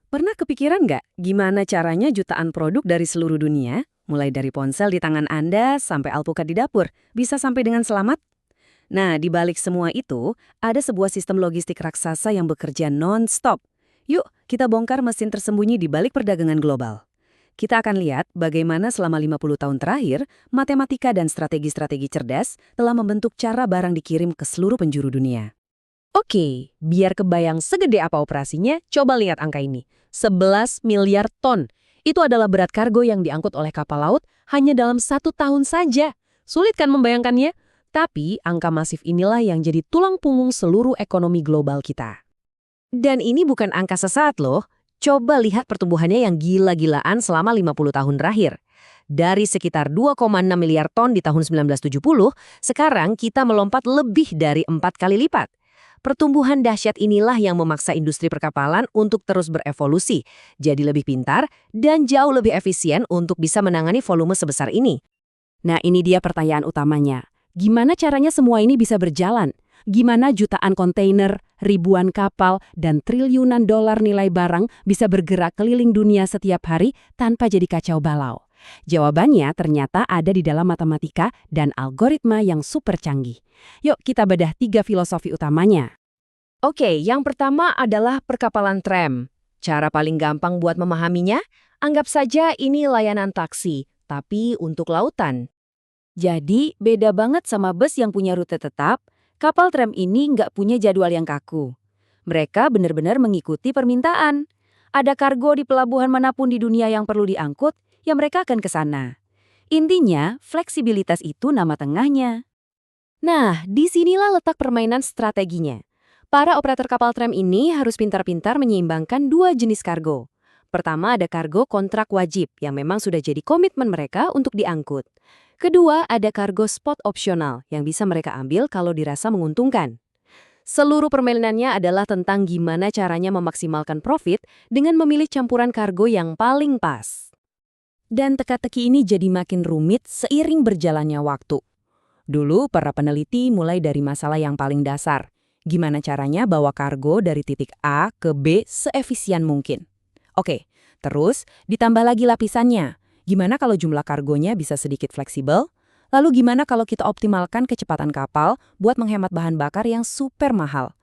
Pernah kepikiran nggak gimana caranya jutaan produk dari seluruh dunia, mulai dari ponsel di tangan Anda sampai alpukat di dapur, bisa sampai dengan selamat? Nah, di balik semua itu, ada sebuah sistem logistik raksasa yang bekerja non-stop. Yuk, kita bongkar mesin tersembunyi di balik perdagangan global. Kita akan lihat bagaimana selama 50 tahun terakhir, matematika dan strategi-strategi cerdas telah membentuk cara barang dikirim ke seluruh penjuru dunia. Oke, biar kebayang segede apa operasinya, coba lihat angka ini. 11 miliar ton. Itu adalah berat kargo yang diangkut oleh kapal laut hanya dalam 1 tahun saja. Sulit kan membayangkannya? Tapi angka masif inilah yang jadi tulang punggung seluruh ekonomi global kita. Dan ini bukan angka sesaat loh. Coba lihat pertumbuhannya yang gila-gilaan selama 50 tahun terakhir. Dari sekitar 2,6 miliar ton di tahun 1970, sekarang kita melompat lebih dari 4 kali lipat. Pertumbuhan dahsyat inilah yang memaksa industri perkapalan untuk terus berevolusi, jadi lebih pintar dan jauh lebih efisien untuk bisa menangani volume sebesar ini. Nah, ini dia pertanyaan utamanya. Gimana caranya semua ini bisa berjalan? Gimana jutaan kontainer, ribuan kapal, dan triliunan dolar nilai barang bisa bergerak keliling dunia setiap hari tanpa jadi kacau balau? Jawabannya ternyata ada di dalam matematika dan algoritma yang super canggih. Yuk kita bedah 3 filosofi utamanya. Oke, yang pertama adalah perkapalan tram. Cara paling gampang buat memahaminya, anggap saja ini layanan taksi, tapi untuk lautan. Jadi beda banget sama bus yang punya rute tetap, kapal tram ini nggak punya jadwal yang kaku. Mereka benar-benar mengikuti permintaan. Ada kargo di pelabuhan manapun di dunia yang perlu diangkut, ya mereka akan ke sana. Intinya, fleksibilitas itu nama tengahnya. Nah, disinilah letak permainan strateginya. Para operator kapal tram ini harus pintar-pintar menyeimbangkan dua jenis kargo. Pertama ada kargo kontrak wajib yang memang sudah jadi komitmen mereka untuk diangkut. Kedua ada kargo spot opsional yang bisa mereka ambil kalau dirasa menguntungkan. Seluruh permainannya adalah tentang gimana caranya memaksimalkan profit dengan memilih campuran kargo yang paling pas. Dan teka-teki ini jadi makin rumit seiring berjalannya waktu. Dulu para peneliti mulai dari masalah yang paling dasar. Gimana caranya bawa kargo dari titik A ke B seefisien mungkin. Oke, terus ditambah lagi lapisannya. Gimana kalau jumlah kargonya bisa sedikit fleksibel? Lalu gimana kalau kita optimalkan kecepatan kapal buat menghemat bahan bakar yang super mahal?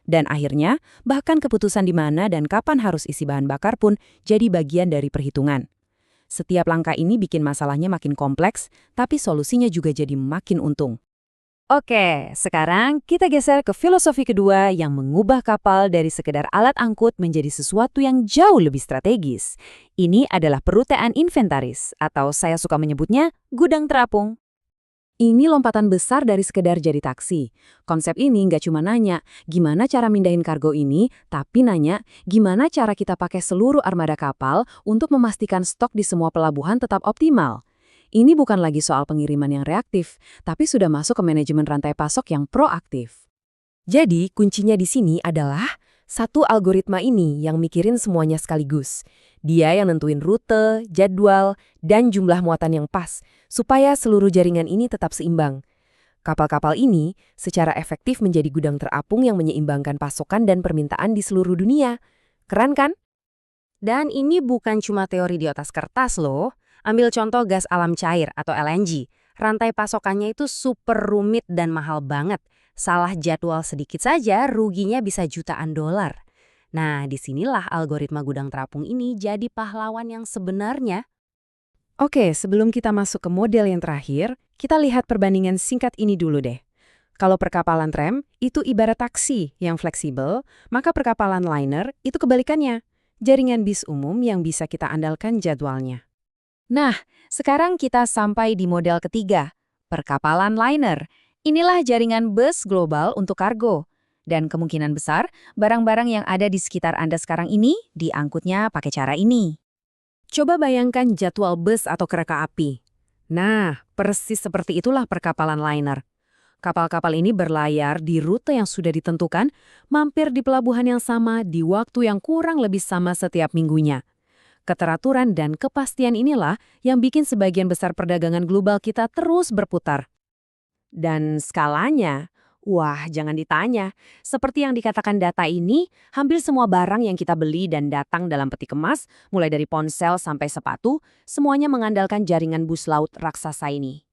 Dan akhirnya, bahkan keputusan di mana dan kapan harus isi bahan bakar pun jadi bagian dari perhitungan. Setiap langkah ini bikin masalahnya makin kompleks, tapi solusinya juga jadi makin untung. Oke, sekarang kita geser ke filosofi kedua yang mengubah kapal dari sekedar alat angkut menjadi sesuatu yang jauh lebih strategis. Ini adalah perutean inventaris, atau saya suka menyebutnya gudang terapung. Ini lompatan besar dari sekedar jadi taksi. Konsep ini nggak cuma nanya, gimana cara mindahin kargo ini, tapi nanya, gimana cara kita pakai seluruh armada kapal untuk memastikan stok di semua pelabuhan tetap optimal. Ini bukan lagi soal pengiriman yang reaktif, tapi sudah masuk ke manajemen rantai pasok yang proaktif. Jadi, kuncinya di sini adalah satu algoritma ini yang mikirin semuanya sekaligus. Dia yang nentuin rute, jadwal, dan jumlah muatan yang pas, supaya seluruh jaringan ini tetap seimbang. Kapal-kapal ini secara efektif menjadi gudang terapung yang menyeimbangkan pasokan dan permintaan di seluruh dunia. Keren kan? Dan ini bukan cuma teori di atas kertas loh. Ambil contoh gas alam cair atau LNG. Rantai pasokannya itu super rumit dan mahal banget. Salah jadwal sedikit saja ruginya bisa jutaan dolar. Nah, disinilah algoritma gudang terapung ini jadi pahlawan yang sebenarnya. Oke, sebelum kita masuk ke model yang terakhir, kita lihat perbandingan singkat ini dulu deh. Kalau perkapalan tram itu ibarat taksi yang fleksibel, maka perkapalan liner itu kebalikannya. Jaringan bis umum yang bisa kita andalkan jadwalnya. Nah, sekarang kita sampai di model ketiga, perkapalan liner. Inilah jaringan bus global untuk kargo. Dan kemungkinan besar, barang-barang yang ada di sekitar Anda sekarang ini diangkutnya pakai cara ini. Coba bayangkan jadwal bus atau kereta api. Nah, persis seperti itulah perkapalan liner. Kapal-kapal ini berlayar di rute yang sudah ditentukan, mampir di pelabuhan yang sama di waktu yang kurang lebih sama setiap minggunya. Keteraturan dan kepastian inilah yang bikin sebagian besar perdagangan global kita terus berputar. Dan skalanya, Wah, jangan ditanya. Seperti yang dikatakan data ini, hampir semua barang yang kita beli dan datang dalam peti kemas, mulai dari ponsel sampai sepatu, semuanya mengandalkan jaringan bus laut raksasa ini.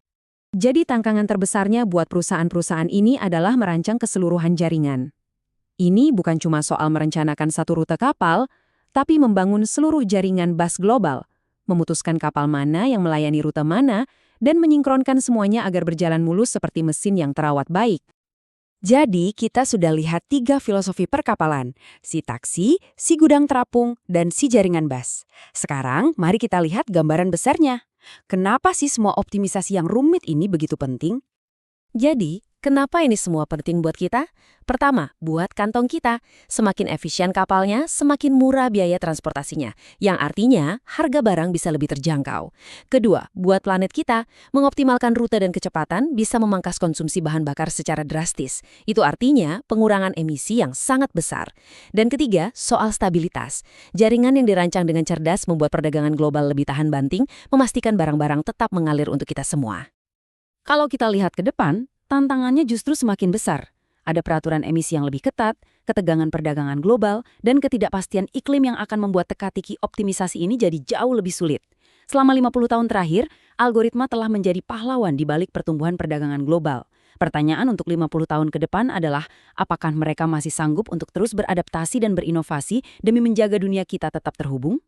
Jadi tantangan terbesarnya buat perusahaan-perusahaan ini adalah merancang keseluruhan jaringan. Ini bukan cuma soal merencanakan satu rute kapal, tapi membangun seluruh jaringan bus global, memutuskan kapal mana yang melayani rute mana, dan menyinkronkan semuanya agar berjalan mulus seperti mesin yang terawat baik. Jadi, kita sudah lihat 3 filosofi perkapalan, si taksi, si gudang terapung, dan si jaringan bus. Sekarang, mari kita lihat gambaran besarnya. Kenapa sih semua optimisasi yang rumit ini begitu penting? Jadi, kenapa ini semua penting buat kita? Pertama, buat kantong kita. Semakin efisien kapalnya, semakin murah biaya transportasinya, yang artinya harga barang bisa lebih terjangkau. Kedua, buat planet kita, mengoptimalkan rute dan kecepatan bisa memangkas konsumsi bahan bakar secara drastis. Itu artinya pengurangan emisi yang sangat besar. Dan ketiga, soal stabilitas. Jaringan yang dirancang dengan cerdas membuat perdagangan global lebih tahan banting, memastikan barang-barang tetap mengalir untuk kita semua. Kalau kita lihat ke depan, tantangannya justru semakin besar. Ada peraturan emisi yang lebih ketat, ketegangan perdagangan global, dan ketidakpastian iklim yang akan membuat teka-teki optimisasi ini jadi jauh lebih sulit. Selama 50 tahun terakhir, algoritma telah menjadi pahlawan di balik pertumbuhan perdagangan global. Pertanyaan untuk 50 tahun ke depan adalah, apakah mereka masih sanggup untuk terus beradaptasi dan berinovasi demi menjaga dunia kita tetap terhubung?